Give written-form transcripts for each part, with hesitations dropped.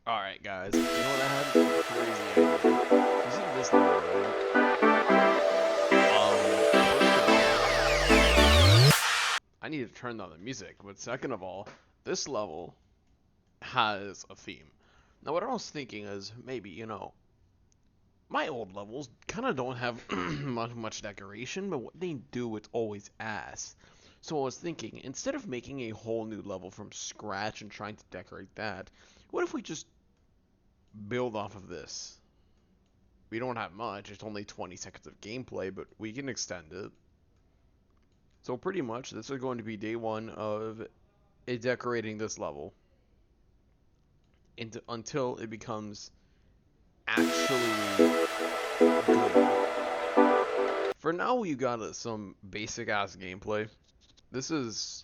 Alright, guys. You know what I had? A crazy idea. You see this level, right? First of all, I need to turn down the music. But second of all, this level has a theme. Now, what I was thinking is maybe, my old levels kind of don't have much decoration, but what they do, it's always ass. So I was thinking, instead of making a whole new level from scratch and trying to decorate that, what if we just build off of this? We don't have much. It's only 20 seconds of gameplay, but we can extend it. So pretty much, this is going to be day one of decorating this level until it becomes actually good. For now, we got some basic ass gameplay. This is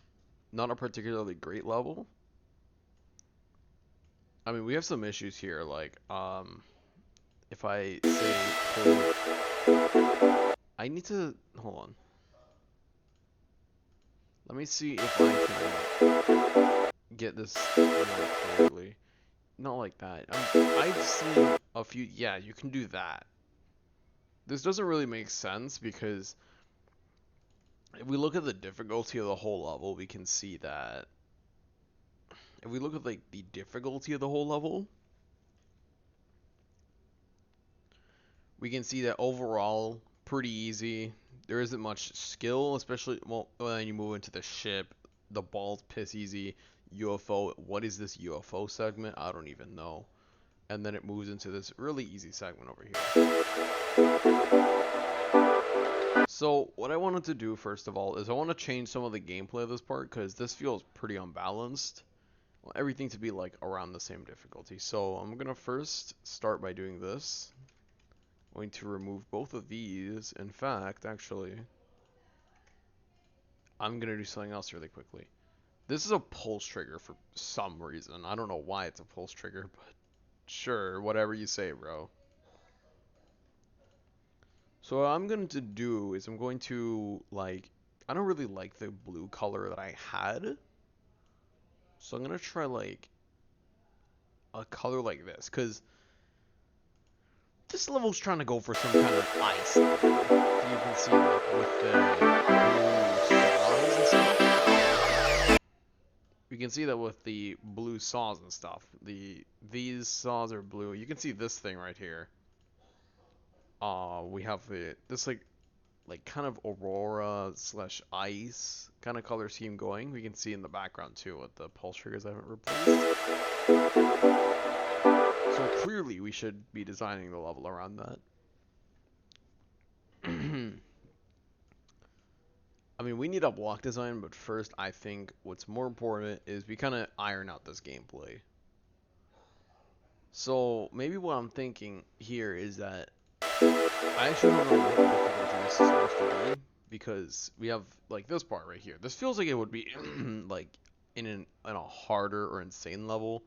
not a particularly great level. I mean, we have some issues here, like if I say I need to hold on. Let me see if I can get this more clearly. Not like that. I've seen a few. Yeah, you can do that. This doesn't really make sense because if we look at the difficulty of the whole level, we can see that if we look at like the difficulty of the whole level, we can see that overall pretty easy. There isn't much skill, especially well when you move into the ship. The ball's piss easy. UFO. What is this UFO segment? I don't even know. And then it moves into this really easy segment over here. So what I wanted to do first of all is I want to change some of the gameplay of this part because this feels pretty unbalanced. Well, everything to be like around the same difficulty. So I'm gonna first start by doing this. I'm going to remove both of these. In fact, actually, I'm gonna do something else really quickly. This is a pulse trigger for some reason. I don't know why it's a pulse trigger, but sure, whatever you say, bro. So what I'm going to do is I'm going to like I don't really like the blue color that I had. So I'm going to try like a color like this cuz this level's trying to go for some kind of ice. You can see like with the blue saws and stuff. You can see that with the blue saws and stuff. These saws are blue. You can see this thing right here. We have this like kind of aurora slash ice kind of color scheme going. We can see in the background too with the pulse triggers I haven't replaced. So clearly we should be designing the level around that. I mean, we need a block design, but first I think what's more important is we kind of iron out this gameplay. So maybe what I'm thinking here is that I actually don't know what difficulty this is supposed to be because we have like this part right here. This feels like it would be like in a harder or insane level,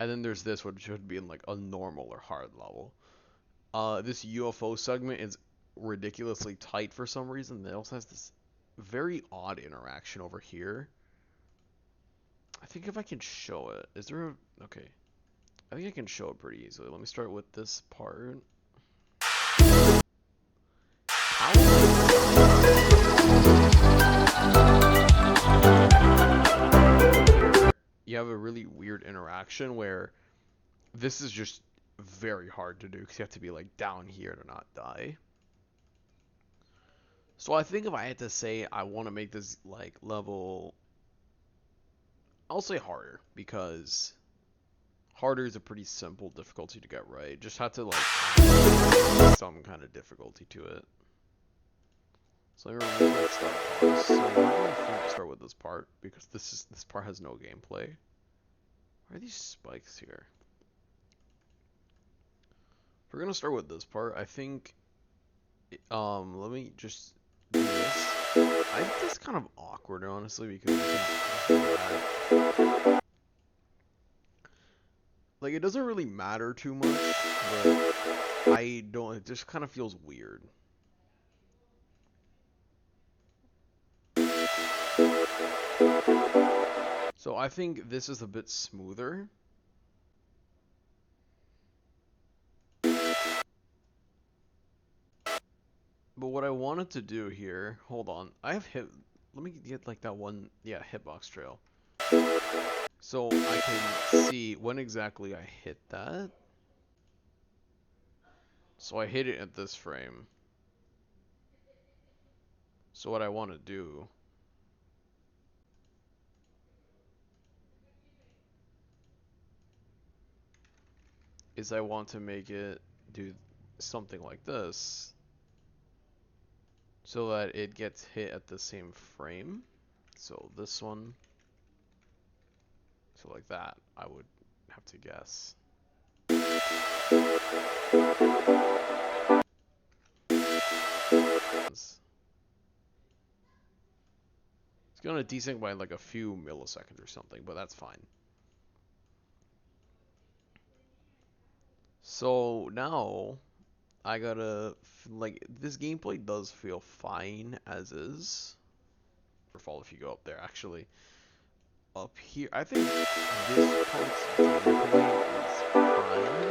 and then there's this which should be in like a normal or hard level. This UFO segment is ridiculously tight for some reason. It also has this very odd interaction over here. I think if I can show it, is there a, okay? I think I can show it pretty easily. Let me start with this part. You have a really weird interaction where this is just very hard to do because you have to be like down here to not die. So I think if I had to say I want to make this like level, I'll say harder because harder is a pretty simple difficulty to get right. Just have to like some kind of difficulty to it. So let me remove that start pause. So we're gonna start with this part because this part has no gameplay. Why are these spikes here? We're gonna start with this part. I think let me just do this. I think this is kind of awkward honestly because like it doesn't really matter too much, but I don't it just kind of feels weird. So I think this is a bit smoother. But what I wanted to do here, hold on, I have hit. Let me get like that one, yeah, hitbox trail, so I can see when exactly I hit that. So I hit it at this frame. So what I want to do is I want to make it do something like this so that it gets hit at the same frame. So this one, so like that, I would have to guess. It's gonna desync by like a few milliseconds or something, but that's fine. So now I gotta like this gameplay does feel fine as is. Fall if you go up there actually. Up here, I think this part's gameplay is fine,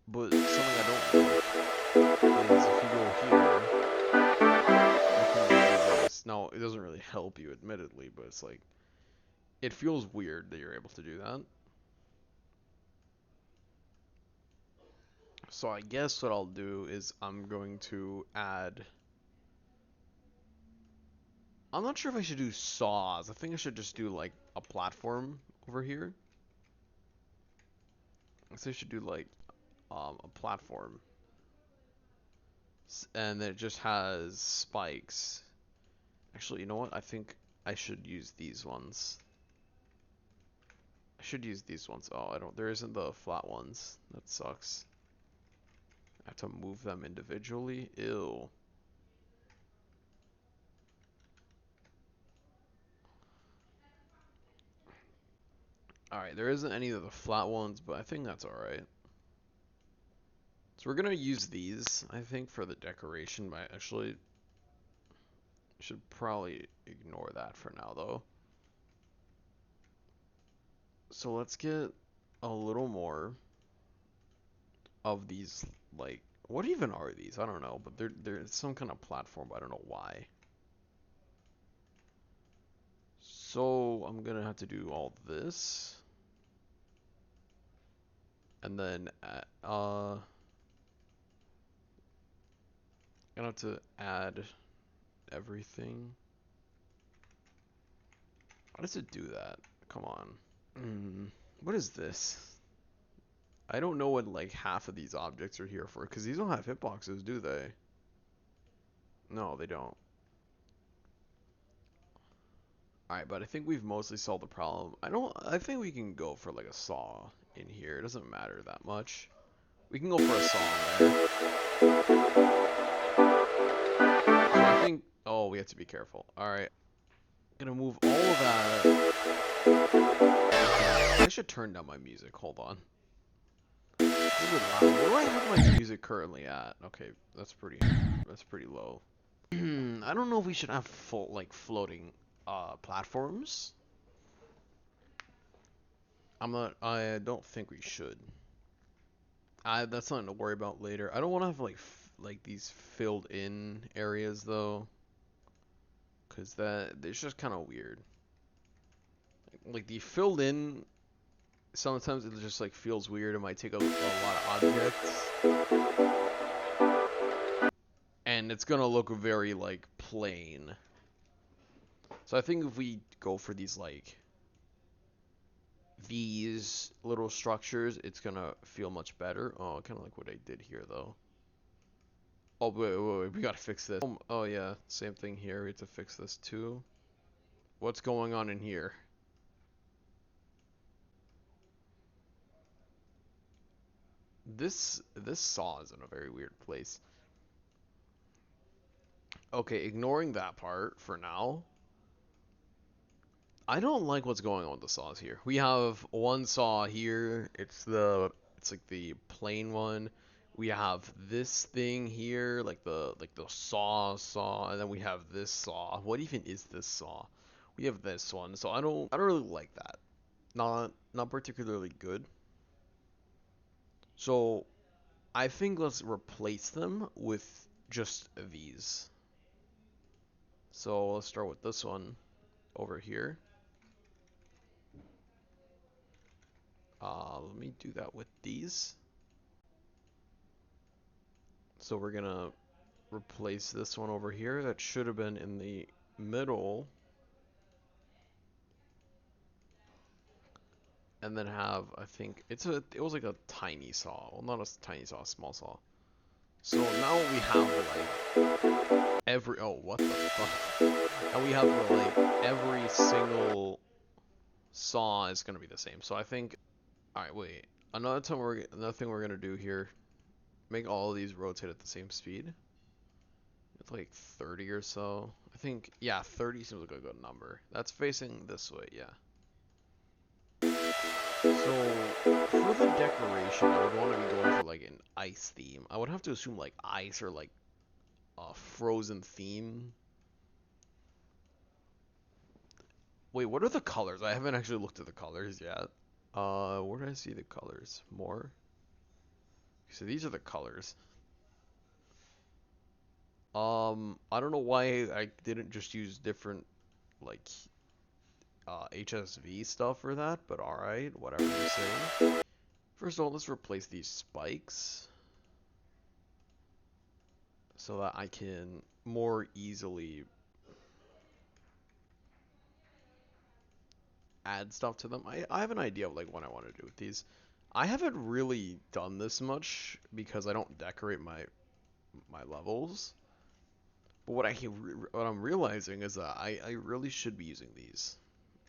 but something I don't like is if you go here, you can do this. Now it doesn't really help you, admittedly, but it's like it feels weird that you're able to do that. So I guess what I'll do is I'm going to add. I'm not sure if I should do saws. I think I should just do like a platform over here. So I should do like a platform, and it just has spikes. Actually, you know what? I think I should use these ones. I should use these ones. Oh, I don't. There isn't the flat ones. That sucks. I have to move them individually. Ew. Alright, there isn't any of the flat ones, but I think that's alright. So we're gonna use these, I think, for the decoration, but I actually should probably ignore that for now, though. So let's get a little more of these, like, what even are these? I don't know, but they're some kind of platform, but I don't know why. So I'm gonna have to do all this, and then gonna have to add everything. Why does it do that? Come on. What is this? I don't know what like half of these objects are here for, because these don't have hitboxes, do they? No, they don't. Alright, but I think we've mostly solved the problem. I think we can go for like a saw in here. It doesn't matter that much. We can go for a saw in there. So I think, oh, we have to be careful. Alright. Gonna move all of that. I should turn down my music. Hold on. It's a bit loud. What do I have my music currently at? Okay, that's pretty low. I don't know if we should have full like floating platforms. I don't think we should. That's something to worry about later. I don't want to have like these filled in areas though, cause that it's just kind of weird. Like the filled in, sometimes it just like feels weird. It might take a lot of objects, and it's gonna look very like plain. So I think if we go for these little structures, it's gonna feel much better. Oh, kind of like what I did here though. Oh, wait, we gotta fix this. Oh yeah, same thing here. We have to fix this too. What's going on in here? This saw is in a very weird place. Okay, ignoring that part for now. I don't like what's going on with the saws here. We have one saw here. It's like the plain one. We have this thing here, like the saw, and then we have this saw. What even is this saw? We have this one. So I don't really like that. Not particularly good. So I think let's replace them with just these. So let's start with this one over here. Let me do that with these. So we're gonna replace this one over here. That should have been in the middle. And then have, I think, it was like a tiny saw. Well, not a tiny saw, a small saw. So now we have like what the fuck? Now we have like every single saw is gonna be the same. So I think, alright, wait. Another thing we're gonna do here, make all of these rotate at the same speed. It's like 30 or so. I think, yeah, 30 seems like a good number. That's facing this way, yeah. So, for the decoration, I would want to be going for like an ice theme. I would have to assume like ice or like a frozen theme. Wait, what are the colors? I haven't actually looked at the colors yet. Where did I see the colors? More? So these are the colors. I don't know why I didn't just use different like HSV stuff for that, but alright, whatever you say. First of all, let's replace these spikes so that I can more easily add stuff to them. I have an idea of like what I want to do with these. I haven't really done this much because I don't decorate my levels. But what I'm realizing is that I really should be using these.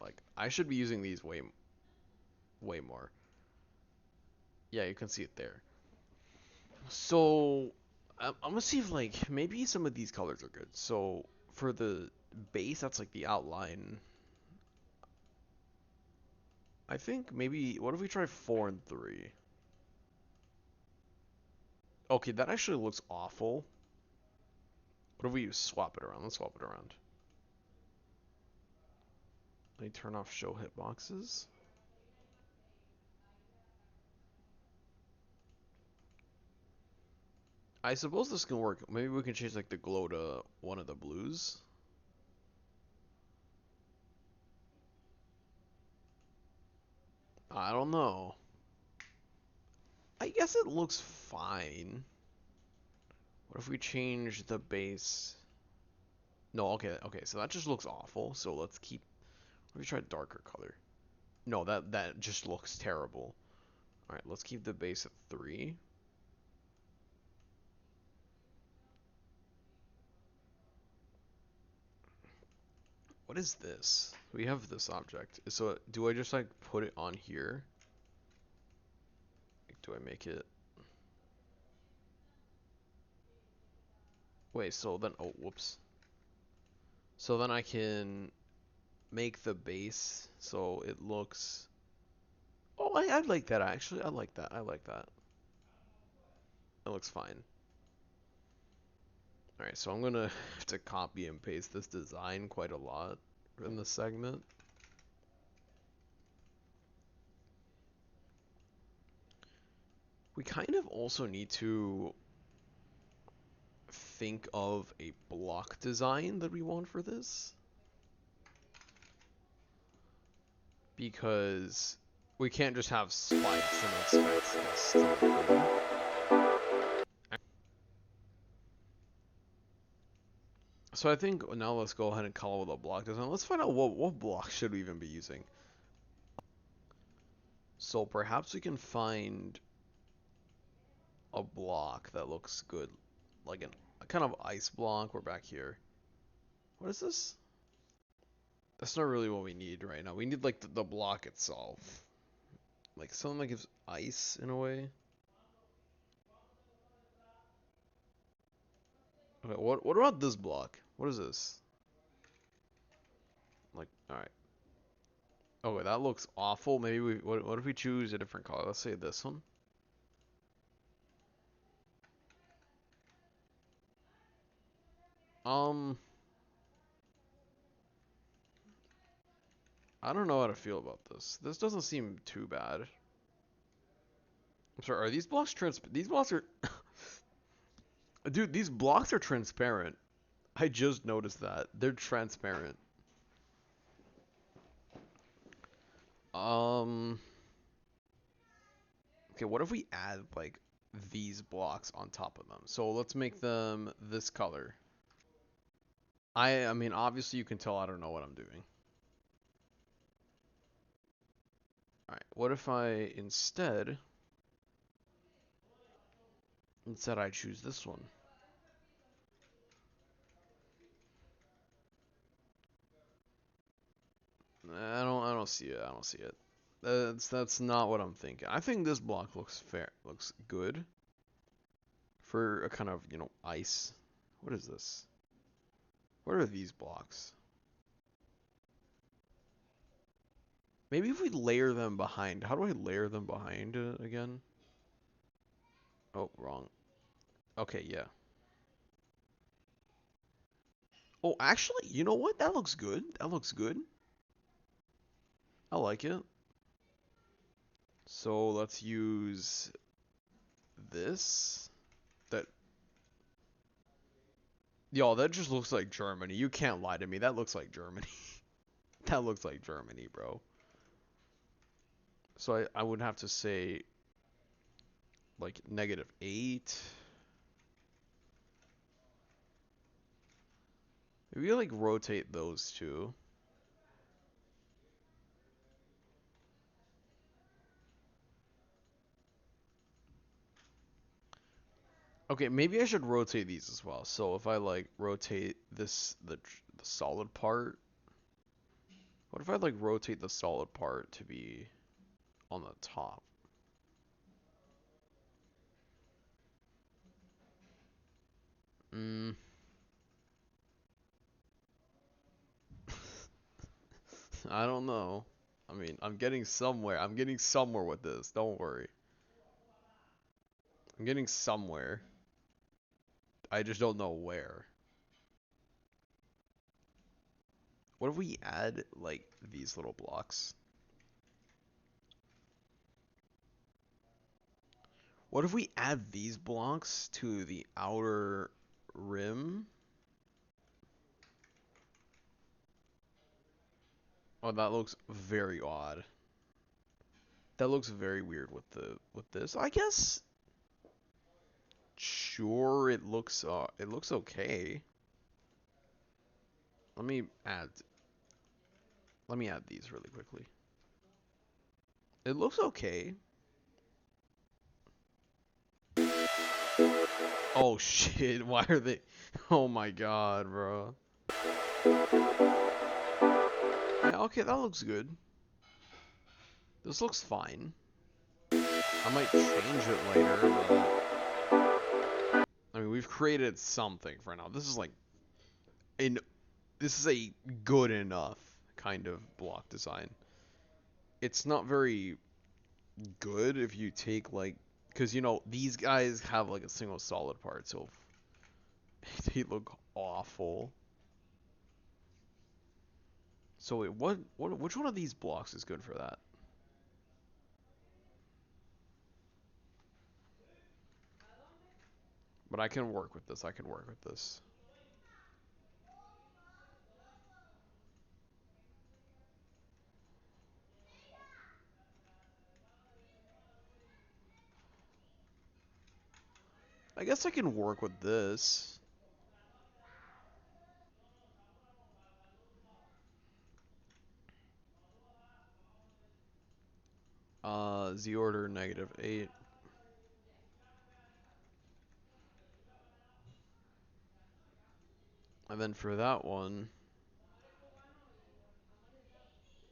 Like I should be using these way more. Yeah, you can see it there. So I'm gonna see if like maybe some of these colors are good. So for the base, that's like the outline. I think maybe what if we try 4 and 3? Okay, that actually looks awful. What if we swap it around? Let's swap it around. Let me turn off show hitboxes. I suppose this can work. Maybe we can change like the glow to one of the blues. I don't know. I guess it looks fine. What if we change the base? No, okay, so that just looks awful. So let's keep. Let me try darker color. No, that just looks terrible. All right, let's keep the base at 3. What is this? We have this object. So do I just like put it on here? Like, do I make it? Wait, so then, oh, whoops. So then I can make the base so it looks. Oh, I like that actually. I like that. I like that. It looks fine. All right, so I'm gonna have to copy and paste this design quite a lot in this segment. We kind of also need to think of a block design that we want for this. Because we can't just have spikes and expect this to be cool. So I think now let's go ahead and call it a block design. Let's find out what block should we even be using. So perhaps we can find a block that looks good, like a kind of ice block. We're back here. What is this? That's not really what we need right now. We need like the block itself, like something that gives ice in a way. Okay, what about this block? What is this? Like, all right. Okay, that looks awful. Maybe what if we choose a different color? Let's say this one. Um, I don't know how to feel about this. This doesn't seem too bad. I'm sorry, are these blocks these blocks are dude, these blocks are transparent. I just noticed that. They're transparent. Um okay, what if we add like these blocks on top of them? So let's make them this color. I mean obviously you can tell I don't know what I'm doing. Alright, what if I instead I choose this one? I don't see it. I don't see it. That's not what I'm thinking. I think this block looks fair, looks good for a kind of, ice. What is this? What are these blocks? Maybe if we layer them behind. How do I layer them behind again? Oh, wrong. Okay, yeah. Oh, actually, you know what? That looks good. That looks good. I like it. So let's use this. That, yo, that just looks like Germany. You can't lie to me. That looks like Germany. That looks like Germany, bro. So I would have to say like -8. Maybe like rotate those two. Okay, maybe I should rotate these as well. So if I like rotate the solid part, what if I like rotate the solid part to be on the top? Mm, I don't know. I mean, I'm getting somewhere. I'm getting somewhere with this. Don't worry. I'm getting somewhere. I just don't know where. What if we add like these little blocks? What if we add these blocks to the outer rim? Oh, that looks very odd. That looks very weird with this. I guess sure it looks okay. Let me add let me add these really quickly. It looks okay. Oh shit, why are they Oh my god, bro. Yeah, okay, that looks good. This looks fine. I might change it later, but I mean, we've created something for now. In this is a good enough kind of block design. It's not very good if you take like, because these guys have like a single solid part, so they look awful. So wait, which one of these blocks is good for that? But I can work with this. I can work with this. I guess I can work with this. Z order -8. And then for that one,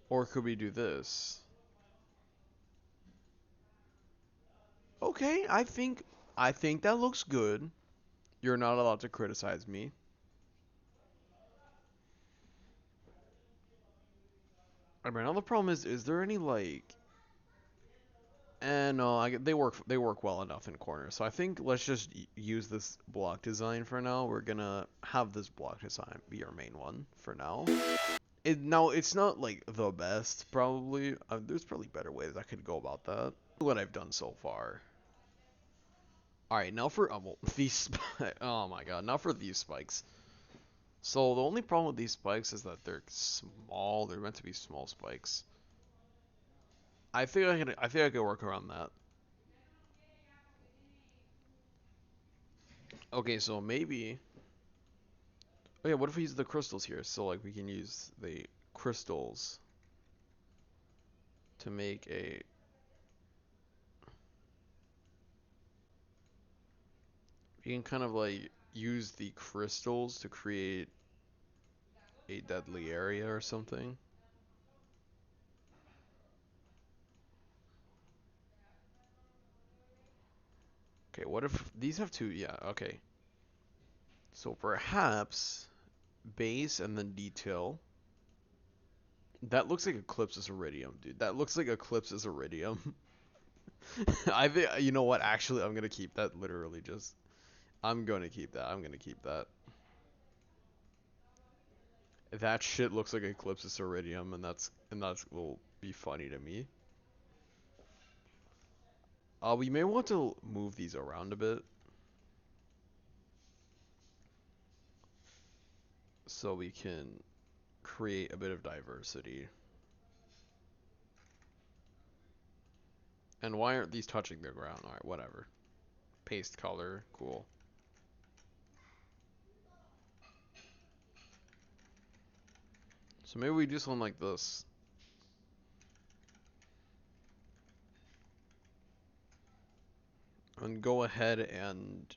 or could we do this? Okay, I think that looks good. You're not allowed to criticize me. I mean, now the problem is there any like no, they work well enough in corners. So I think let's just use this block design for now. We're gonna have this block design be our main one for now. Now it's not like the best probably. There's probably better ways I could go about that. What I've done so far. All right, now for well, these. Oh my god, now for these spikes. So the only problem with these spikes is that they're small. They're meant to be small spikes. I think I could work around that. Okay, so maybe. Oh yeah, what if we use the crystals here? So like we can use the crystals to make a. You can kind of like use the crystals to create a deadly area or something. Okay, what if these have two? Yeah, okay. So perhaps base and then detail. That looks like Eclipse's Iridium, dude. That looks like Eclipse's Iridium. I think you know what? Actually, I'm gonna keep that. Literally, just I'm gonna keep that. I'm gonna keep that. That shit looks like Eclipse's Iridium, and that's will be funny to me. We may want to move these around a bit so we can create a bit of diversity. And why aren't these touching the ground? All right, whatever. Paste color, cool. So maybe we do something like this. And go ahead and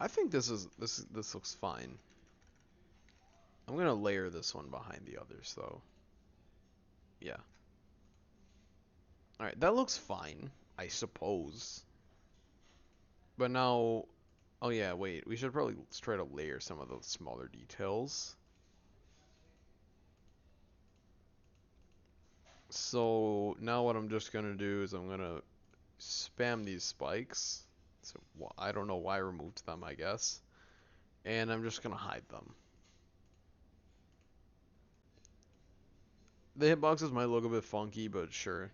I think this looks fine. I'm gonna layer this one behind the others though. Yeah. Alright, that looks fine, I suppose. But now oh yeah, wait, we should probably try to layer some of the smaller details. So now what I'm just gonna do is I'm gonna spam these spikes. So I don't know why I removed them, I guess. And I'm just gonna hide them. The hitboxes might look a bit funky, but sure.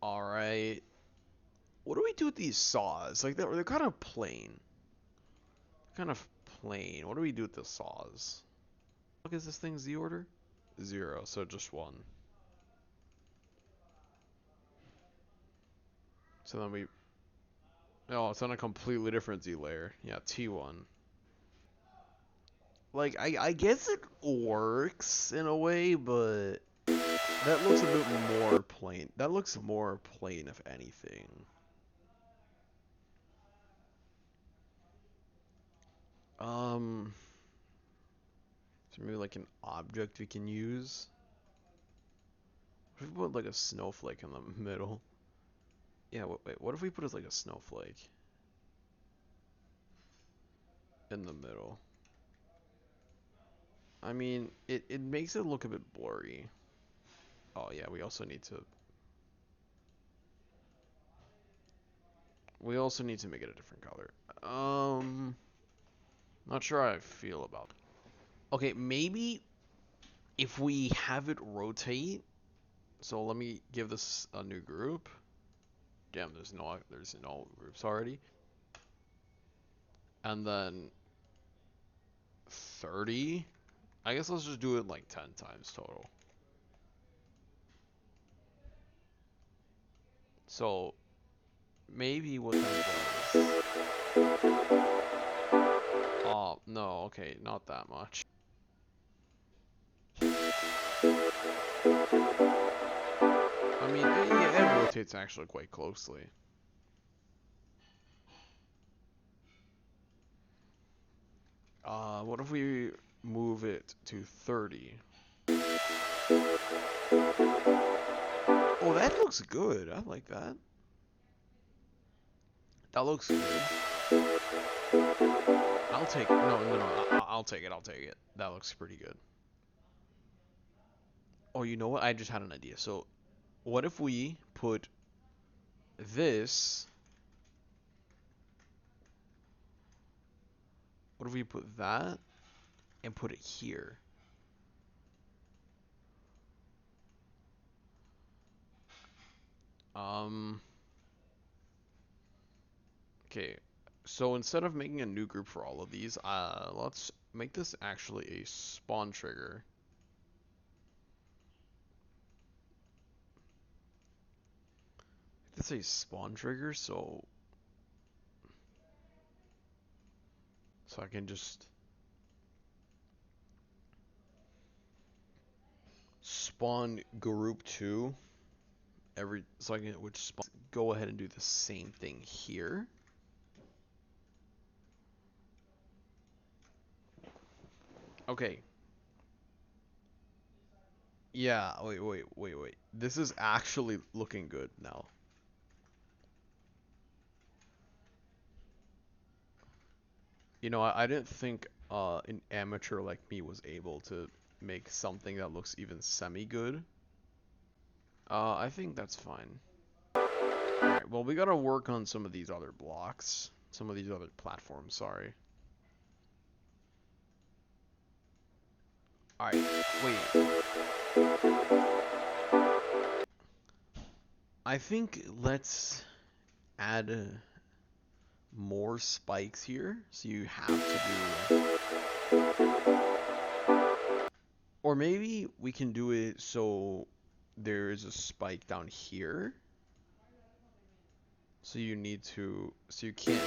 Alright. What do we do with these saws? Like they're kind of plain. Kind of plain. What do we do with the saws? What is this thing Z order? 0, so just 1. So then we oh, it's on a completely different Z layer. Yeah, T1. Like I guess it works in a way, but that looks a bit more plain. That looks more plain if anything. Um so maybe like an object we can use. What if we put like a snowflake in the middle? Yeah, wait, what if we put it like a snowflake in the middle? I mean, it makes it look a bit blurry. Oh yeah, we also need to make it a different color. Not sure how I feel about it. Okay, maybe if we have it rotate. So let me give this a new group. Damn, there's no groups already. And then 30. I guess let's just do it like 10 times total. So maybe what that does. Oh, no, okay, not that much. I mean, yeah, it rotates actually quite closely. What if we move it to 30? Oh, that looks good. I like that. That looks good. I'll take it. No, no, no. I'll take it. I'll take it. That looks pretty good. Oh, you know what? I just had an idea. So, what if we put this What if we put that and put it here? Okay. So instead of making a new group for all of these, let's make this actually a spawn trigger. This is a spawn trigger, so I can just spawn group 2 every, so I can go ahead and do the same thing here. Okay. Yeah, wait. This is actually looking good now. You know, I didn't think an amateur like me was able to make something that looks even semi-good. I think that's fine. Alright, well, we gotta work on some of these other blocks. Some of these other platforms, sorry. Alright, wait. I think let's add more spikes here, so you have to do... Or maybe we can do it so there is a spike down here. So you need to, so you can't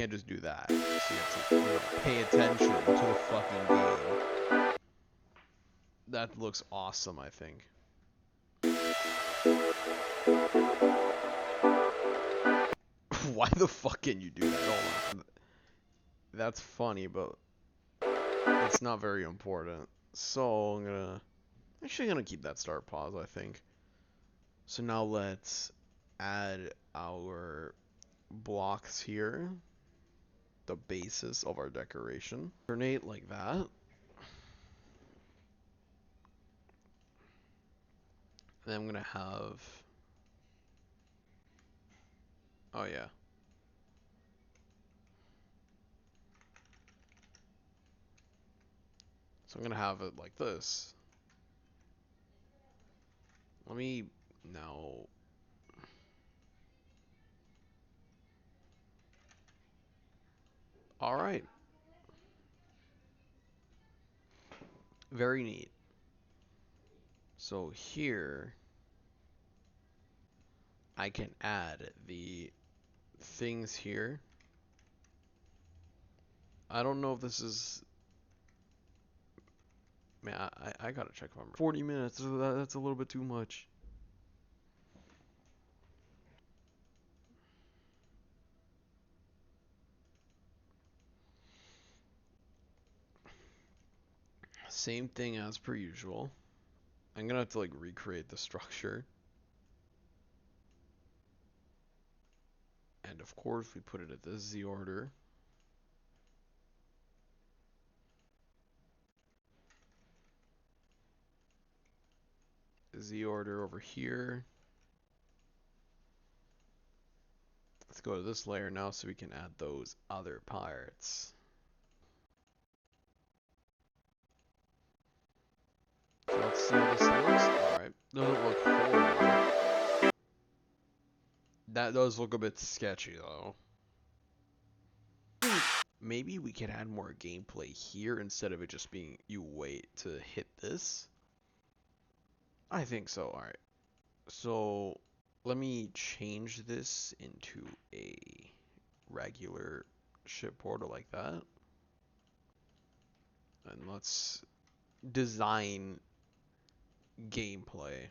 just do that. So you have to, you know, pay attention to the fucking game. That looks awesome, I think. Why the fuck can you do that? Hold on. That's funny, but it's not very important. So I'm actually gonna keep that start pause, I think. So now let's add our blocks here, the basis of our decoration. Alternate like that. And then I'm gonna have, oh yeah. So I'm gonna have it like this. Let me now. All right. Very neat. So here, I can add the things here. I don't know if this is. Man, I gotta check if I'm 40 minutes. That's a little bit too much. Same thing as per usual. I'm gonna have to like recreate the structure. And of course, we put it at the Z order. Z order over here. Let's go to this layer now so we can add those other parts. So let's see how this looks. Alright, doesn't look horrible. That does look a bit sketchy though. Maybe we could add more gameplay here instead of it just being you wait to hit this. I think so, alright. So let me change this into a regular ship portal like that. And let's design gameplay.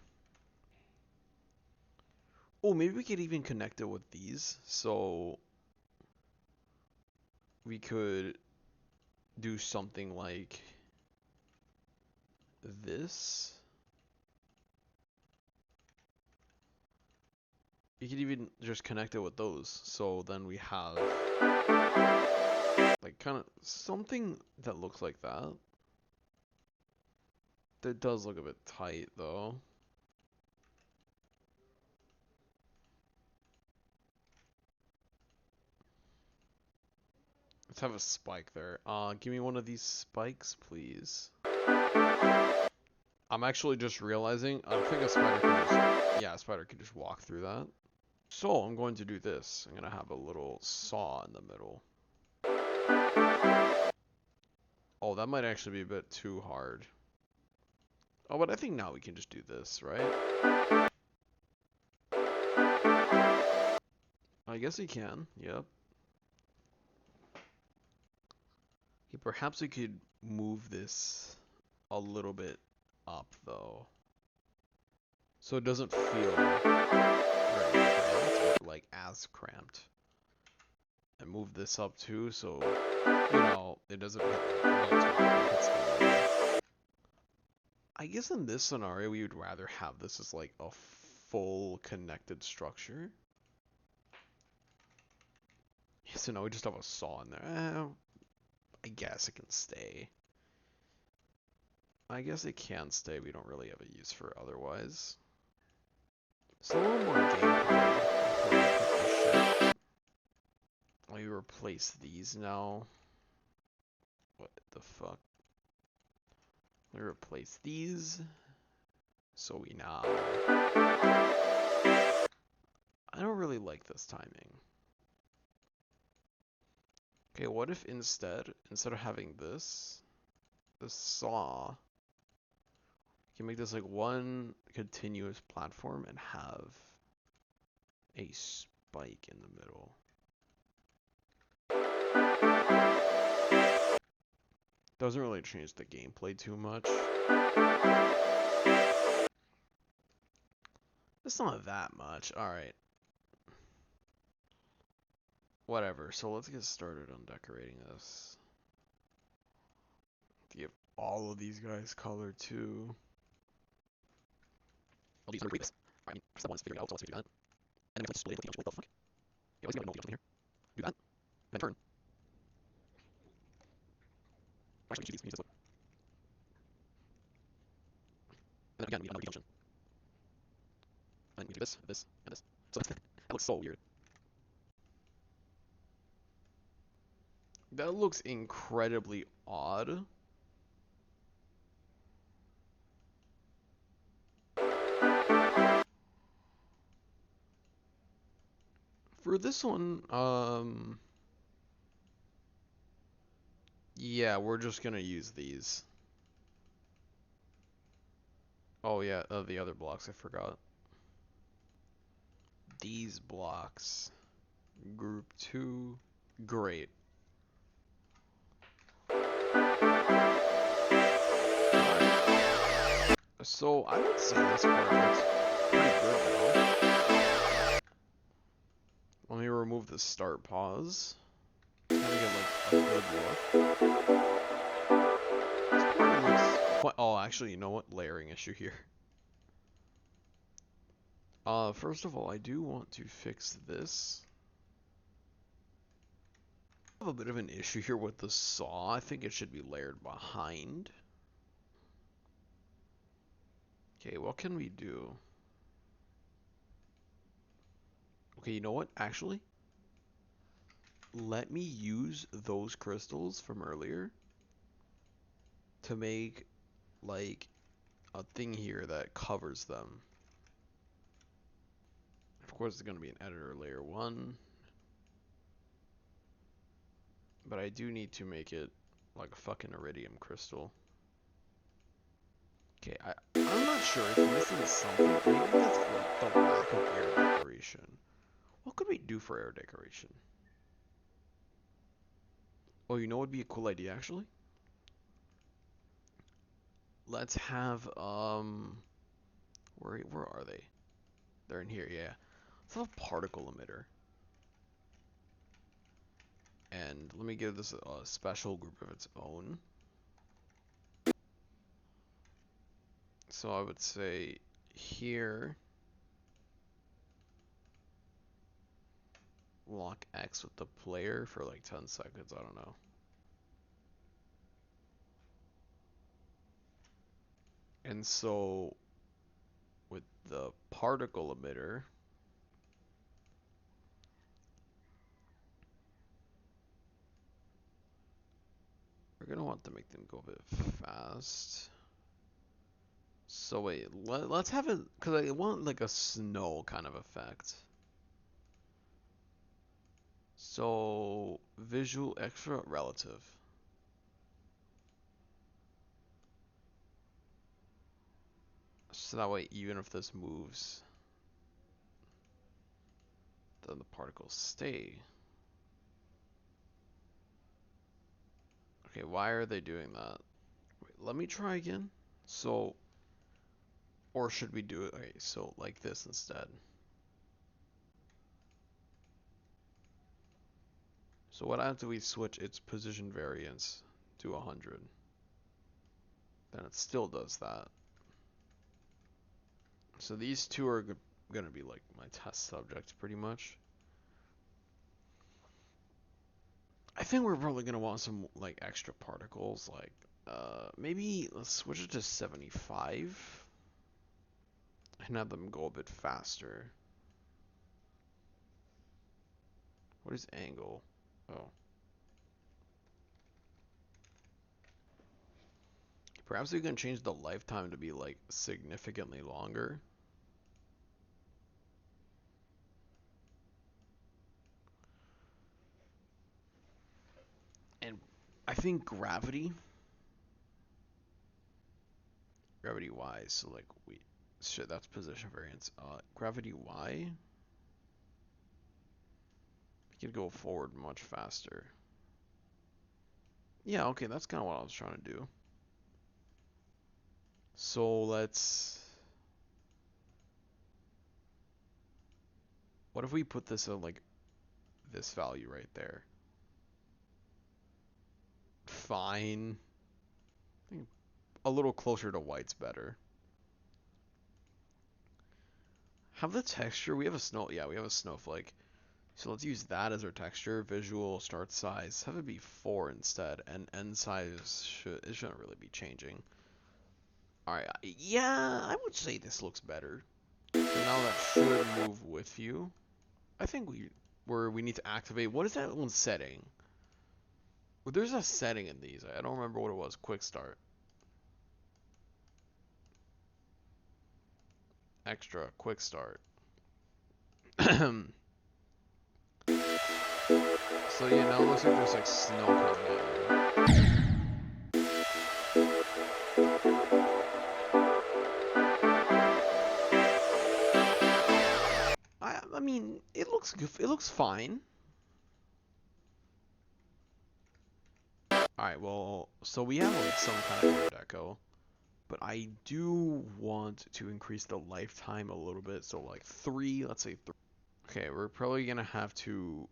Oh, maybe we could even connect it with these. So we could do something like this. You could even just connect it with those. So then we have like kind of something that looks like that. That does look a bit tight though. Let's have a spike there. Give me one of these spikes, please. I'm actually just realizing, I think a spider can just, yeah, a spider can just walk through that. So I'm going to do this. I'm gonna have a little saw in the middle. Oh, that might actually be a bit too hard. Oh, but I think now we can just do this, right? I guess we can, yep. Okay, perhaps we could move this a little bit up, though. So it doesn't feel very cramped, or like as cramped. And move this up too, so, you know, it doesn't hit the top, it hits the middle. I guess in this scenario, we would rather have this as like a full connected structure. Yeah, so now we just have a saw in there. I guess it can stay. I guess it can stay. We don't really have a use for it otherwise. So a little more gameplay before we put the ship. Let me replace these now. What the fuck? Let me replace these. So we now... I don't really like this timing. Okay, what if instead of having this saw, you can make this like one continuous platform and have a spike in the middle. Doesn't really change the gameplay too much. It's not that much. Alright. Whatever. So let's get started on decorating this. Give all of these guys color too. All these are previous. I mean, step one is figuring out, so let's do that. And then we have to split it with the what the fuck? Yeah, let's get a multi here. Do that. Then turn. Actually, we choose these. We use this look. And then again, we need another function. And then we do this, this, and this. So that looks so weird. That looks incredibly odd. For this one, yeah, we're just gonna use these. Oh yeah, the other blocks, I forgot. These blocks. Group 2. Great. So I would say this part looks pretty good now. Let me remove the start pause. Let me get like a good look. This part looks quite... Oh, actually, you know what? Layering issue here. First of all, I do want to fix this. I have a bit of an issue here with the saw. I think it should be layered behind. Okay, what can we do? Okay, you know what? Actually, let me use those crystals from earlier to make like a thing here that covers them. Of course, it's going to be an editor layer 1. But I do need to make it like a fucking iridium crystal. Okay, I'm not sure if this is something. Maybe that's like the lack of air decoration. What could we do for air decoration? Oh, you know what would be a cool idea actually? Let's have where are they? They're in here, yeah. Let's have a particle emitter. And let me give this a special group of its own. So I would say here, lock X with the player for like 10 seconds, I don't know. And so with the particle emitter, We're gonna want to make them go a bit fast. So wait, let's have it, because I want like a snow kind of effect. So visual extra relative. So that way, even if this moves, then the particles stay. Okay, why are they doing that? Wait, let me try again. So, or should we do it? Okay, so like this instead. So what happens if we switch its position variance to 100? Then it still does that. So these two are gonna be like my test subjects pretty much. I think we're probably gonna want some like extra particles, like maybe let's switch it to 75 and have them go a bit faster. What is angle? Oh. Perhaps we can change the lifetime to be like significantly longer. And I think gravity Y, so like shit, that's position variance. Gravity Y, we could go forward much faster. Yeah, okay, that's kind of what I was trying to do. So what if we put this at like this value right there? Fine. I think a little closer to white's better. Have the texture, we have a yeah, we have a snowflake. So let's use that as our texture. Visual start size, have it be 4 instead, and end size shouldn't really be changing. Alright, yeah, I would say this looks better. So now that should move with you. I think we need to activate. What is that one setting? Well, there's a setting in these. I don't remember what it was. Quick start. Extra quick start. So yeah, now it looks like there's like snow coming at you. I mean, it looks good. It looks fine. Alright, well, so we have like some kind of air deco, but I do want to increase the lifetime a little bit. So like 3, let's say 3. Okay, we're probably gonna have to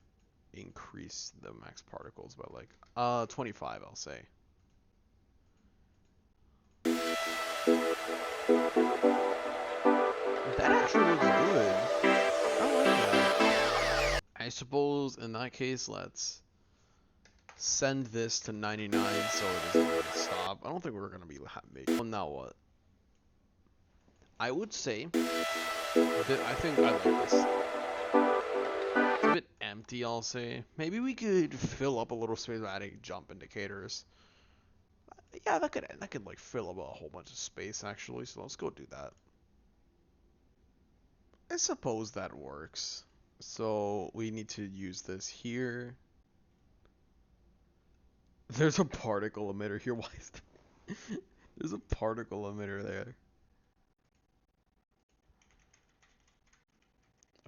increase the max particles by like 25, I'll say. That actually looks good. I like that. I suppose in that case, let's send this to 99 so it doesn't really stop. I don't think we're gonna be happy. Well, now what? I would say that I think I like this. It's a bit empty, I'll say. Maybe we could fill up a little space by adding jump indicators. Yeah, that could like fill up a whole bunch of space actually. So let's go do that. I suppose that works. So we need to use this here. There's a particle emitter here. Why is there... There's a particle emitter there.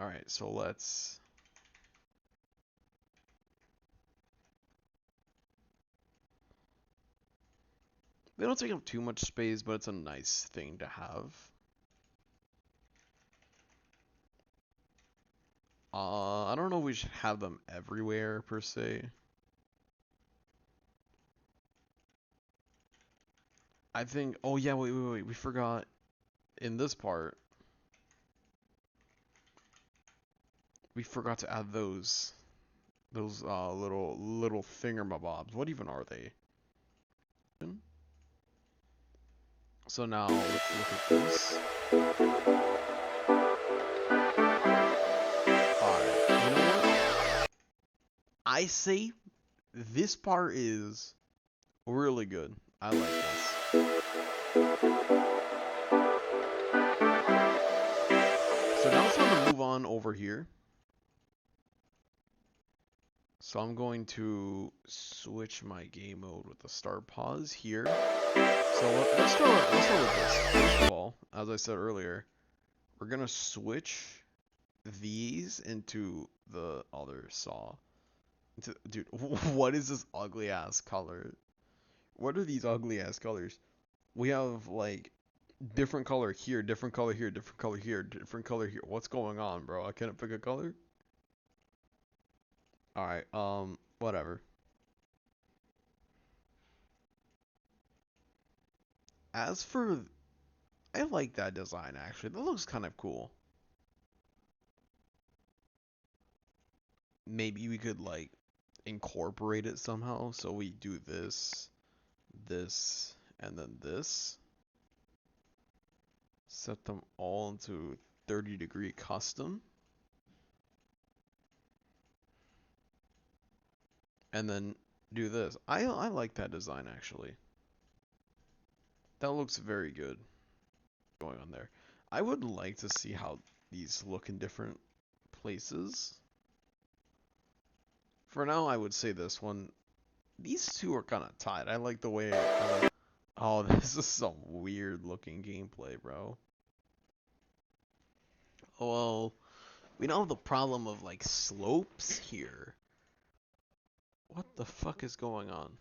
Alright, so let's... They don't take up too much space, but it's a nice thing to have. I don't know if we should have them everywhere, per se. I think... Oh, yeah, wait. We forgot in this part. We forgot to add those little thingamabobs. What even are they? So now let's look at this. Alright, you know what? I say this part is Really good. I like this. So now it's time to move on over here. So I'm going to switch my game mode with the start pause here. So let's start with this. First of all, as I said earlier, we're gonna switch these into the other saw. Dude, what is this ugly ass color? What are these ugly ass colors? We have like different color here, different color here, different color here, different color here. What's going on, bro? I can't pick a color? Alright, whatever. As for, I like that design actually. That looks kind of cool. Maybe we could like incorporate it somehow. So we do this, this, and then this. Set them all into 30-degree custom. And then do this. I like that design actually. That looks very good going on there. I would like to see how these look in different places. For now, I would say this one. These two are kind of tied. I like the way. Oh, this is some weird looking gameplay, bro. Well, we don't have the problem of like slopes here. What the fuck is going on?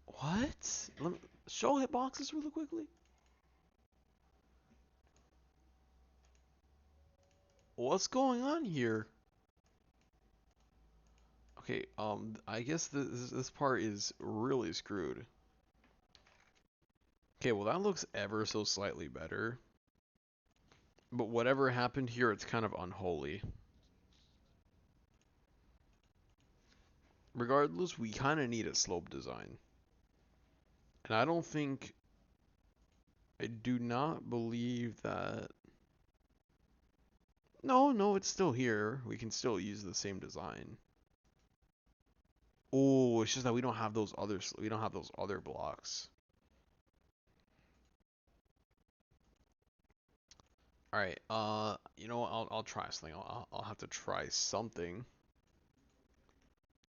What? Let me show hitboxes really quickly. What's going on here? Okay, I guess this part is really screwed. Okay, well that looks ever so slightly better. But whatever happened here, it's kind of unholy. Regardless, we kind of need a slope design. And I don't think, I do not believe that, no, it's still here. We can still use the same design. Oh, it's just that we don't have those other blocks. All right, you know what? I'll try something. I'll have to try something.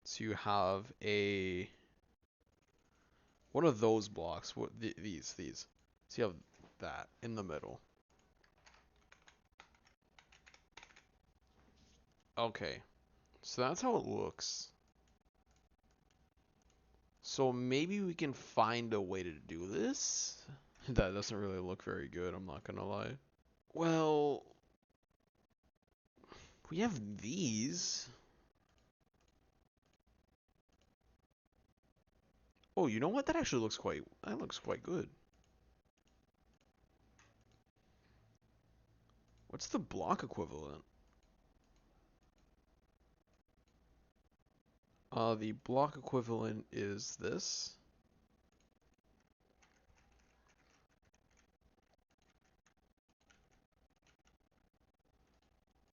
So you have a one of those blocks. What these? So you have that in the middle. Okay, so that's how it looks. So maybe we can find a way to do this. That doesn't really look very good, I'm not gonna lie. Well, we have these. Oh, you know what? That looks quite good. What's the block equivalent? The block equivalent is this.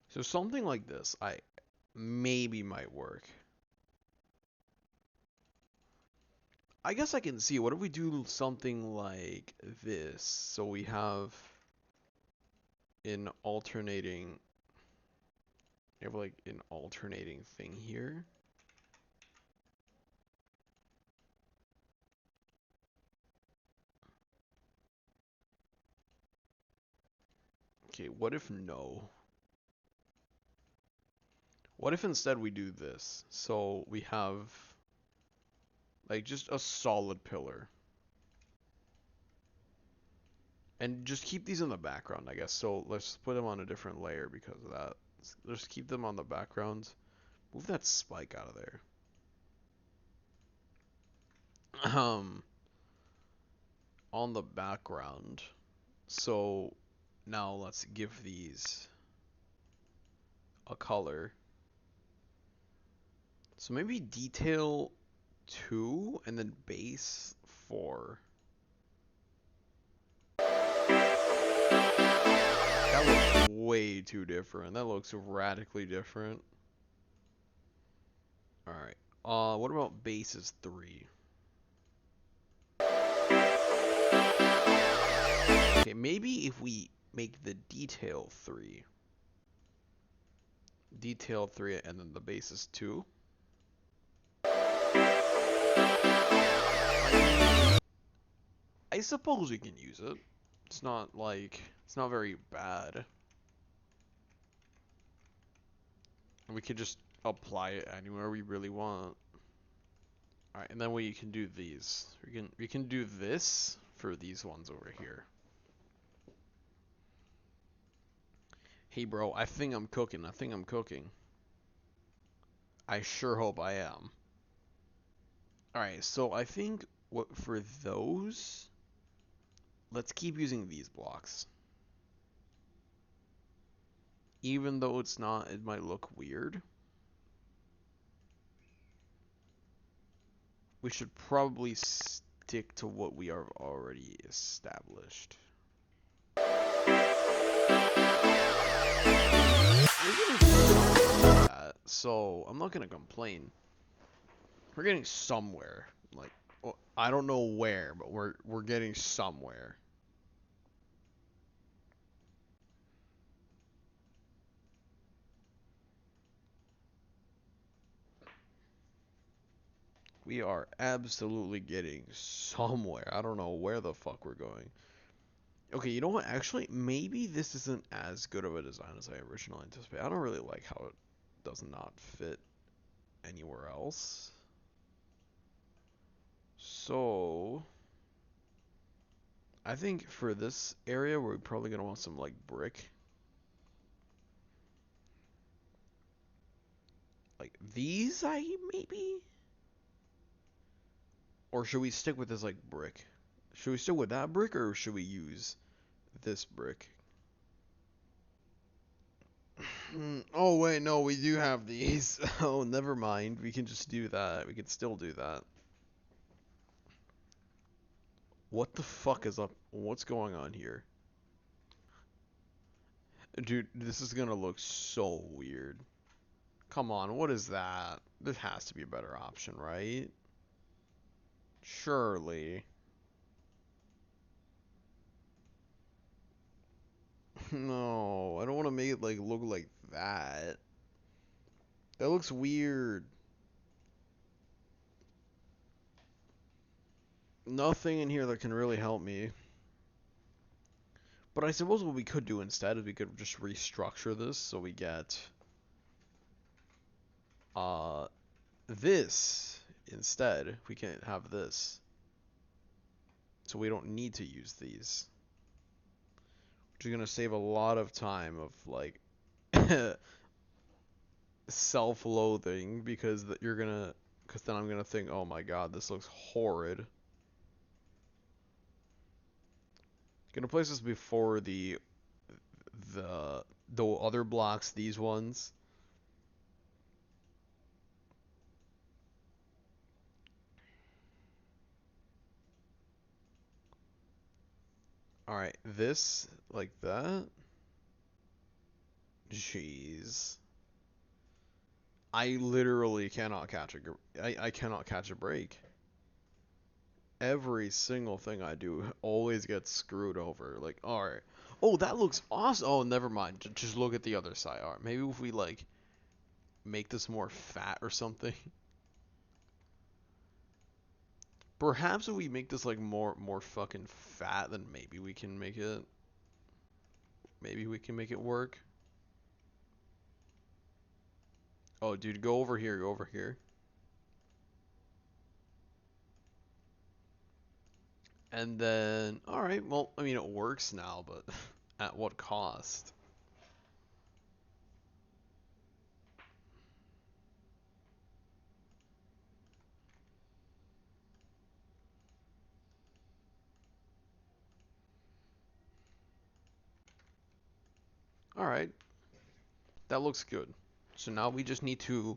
So something like this, I maybe might work. I guess I can see. What if we do something like this? So we have an alternating, you have like an alternating thing here. Okay, what if no? What if instead we do this? So we have like just a solid pillar. And just keep these in the background, I guess. So let's put them on a different layer because of that. Let's keep them on the background. Move that spike out of there. On the background. So now let's give these a color. So maybe detail 2 and then base 4. That looks way too different. That looks radically different. Alright. What about base is 3? Okay, maybe if we make the detail 3. Detail 3 and then the base is 2. I suppose we can use it. It's not like, it's not very bad. We could just apply it anywhere we really want. Alright, and then we can do these. We can do this for these ones over here. Hey bro, I think I'm cooking. I think I'm cooking. I sure hope I am. Alright, so I think what for those, let's keep using these blocks. Even though it's not, it might look weird. We should probably stick to what we are already established. So I'm not gonna complain. We're getting somewhere. Like, well, I don't know where, but we're getting somewhere. We are absolutely getting somewhere. I don't know where the fuck we're going. Okay, you know what? Actually, maybe this isn't as good of a design as I originally anticipated. I don't really like how it does not fit anywhere else. So, I think for this area, we're probably gonna want some like brick. Like these, maybe? Or should we stick with this like brick? Should we stick with that brick or should we use this brick? Oh wait, no, we do have these. Oh, never mind. We can just do that. We can still do that. What the fuck is up? What's going on here? Dude, this is gonna look so weird. Come on, what is that? There has to be a better option, right? Surely. No, I don't want to make it like look like that. That looks weird. Nothing in here that can really help me. But I suppose what we could do instead is we could just restructure this so we get uh this instead. We can have this. So we don't need to use these. Which is gonna save a lot of time of like self-loathing because because then I'm gonna think, oh my god, this looks horrid. Gonna place this before the the other blocks, these ones. Alright, this, like that. Jeez. I literally cannot catch I cannot catch a break. Every single thing I do always gets screwed over. Like, alright. Oh, that looks awesome. Oh, never mind. Just look at the other side. Alright, maybe if we, like, make this more fat or something. Perhaps if we make this, like, more fucking fat, then maybe we can make it... Maybe we can make it work. Oh, dude, go over here. Go over here. And then... Alright, well, I mean, it works now, but at what cost? Alright, that looks good. So now we just need to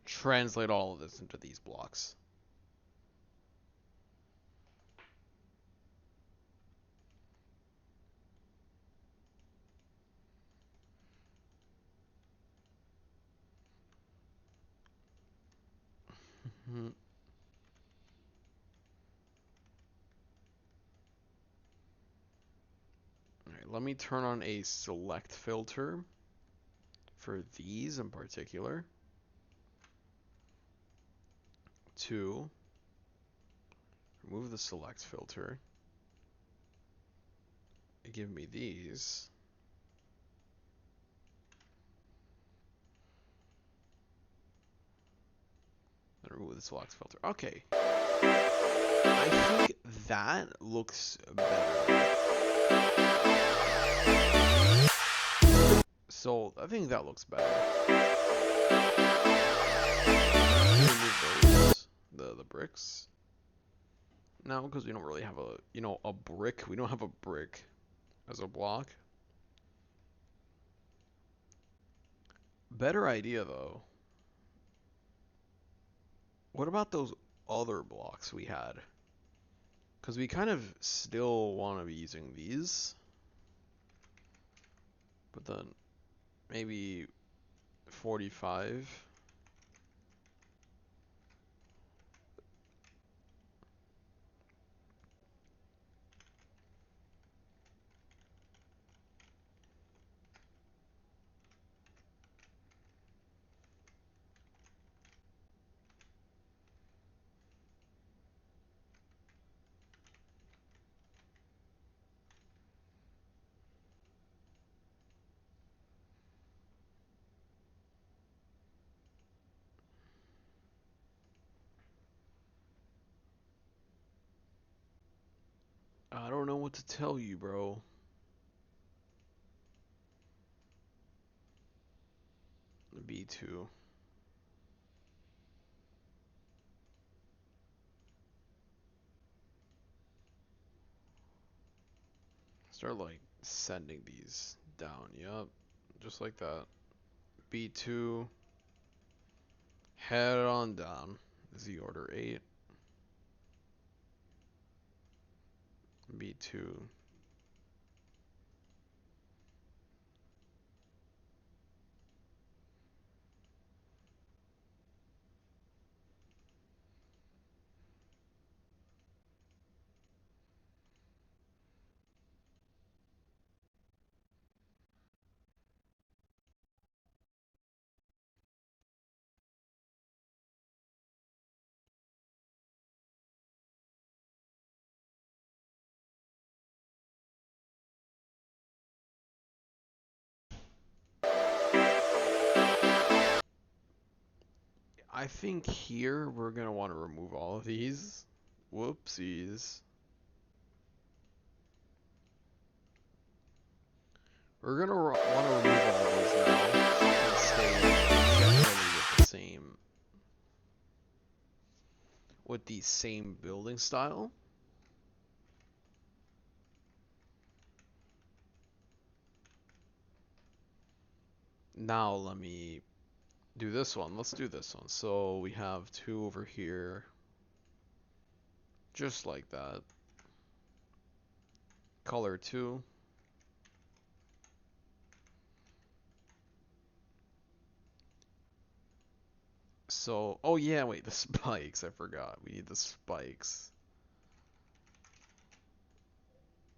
translate all of this into these blocks. Hmm. Alright, let me turn on a select filter for these in particular. 2. Remove the select filter. Give me these. Then remove the select filter. Okay. I think that looks better. So I think that looks better. Remove those, the bricks. No, because we don't really have a brick. We don't have a brick as a block. Better idea though. What about those other blocks we had? Because we kind of still want to be using these. But then maybe 45. I don't know what to tell you, bro. B2. Start like sending these down. Yup. Just like that. B2. Head on down. Z order 8. B2. I think here we're going to want to remove all of these. Whoopsies. We're going to want to remove all of those now so we can stay generally with the same building style. Now let me do this one. Let's do this one. So we have 2 over here. Just like that. Color 2. So, oh yeah, wait, the spikes. I forgot. We need the spikes.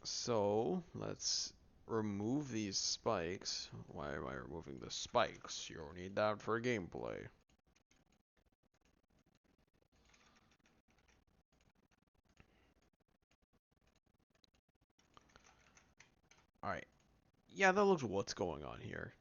So, let's remove these spikes. Why am I removing the spikes? You don't need that for gameplay. Alright. Yeah, that looks what's going on here.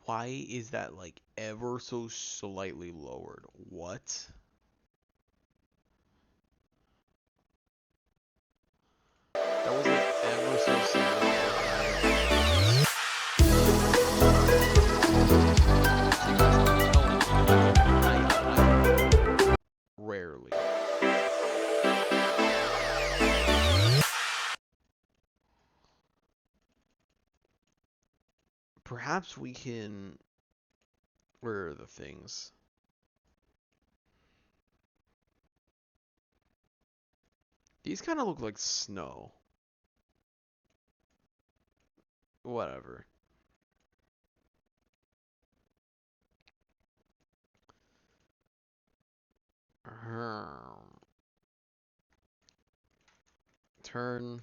Why is that like ever so slightly lowered? What? That was like ever so slightly lowered. Rarely. Perhaps we can. Where are the things? These kind of look like snow. Whatever. turn,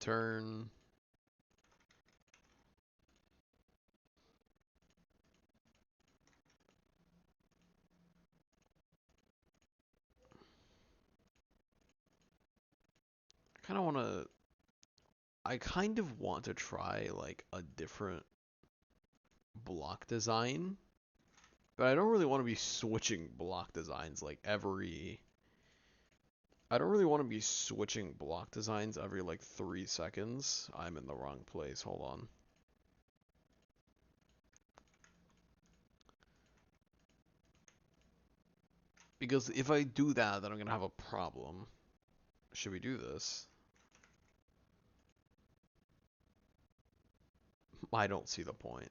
turn. Kind of want to. I kind of want to try like a different block design, but I don't really want to be switching block designs like every. I don't really want to be switching block designs every like 3 seconds. I'm in the wrong place. Hold on. Because if I do that, then I'm gonna have a problem. Should we do this? I don't see the point.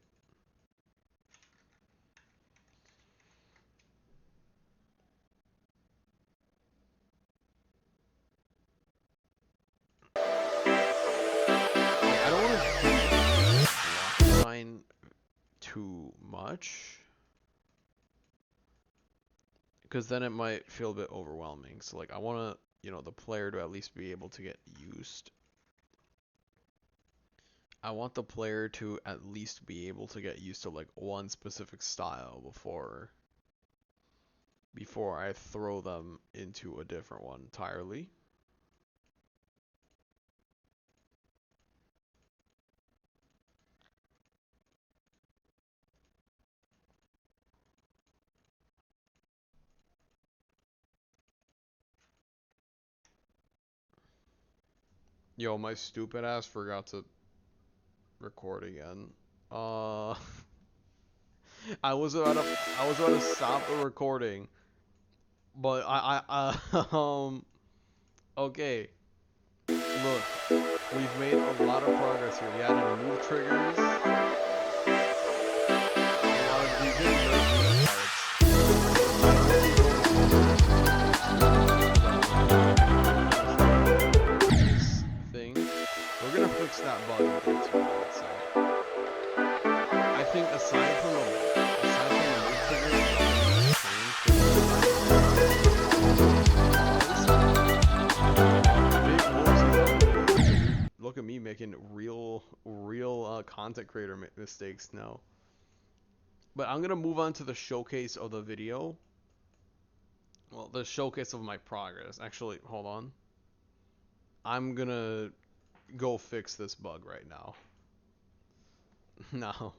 I don't want to do block design too much, because then it might feel a bit overwhelming. So like I want to, the player to at least be able to get used. I want the player to at least be able to get used to like one specific style before I throw them into a different one entirely. Yo, my stupid ass forgot to record again. Uh, I was about to stop the recording, but okay. Look, we've made a lot of progress here. We added move triggers. We did nerf parts. Thing. We're gonna fix that bug in 2 minutes. So. I think aside from the move triggers, look at me making real content creator mistakes now. But I'm gonna move on to the showcase of the video. Well, the showcase of my progress. Actually, hold on. I'm gonna go fix this bug right now. No.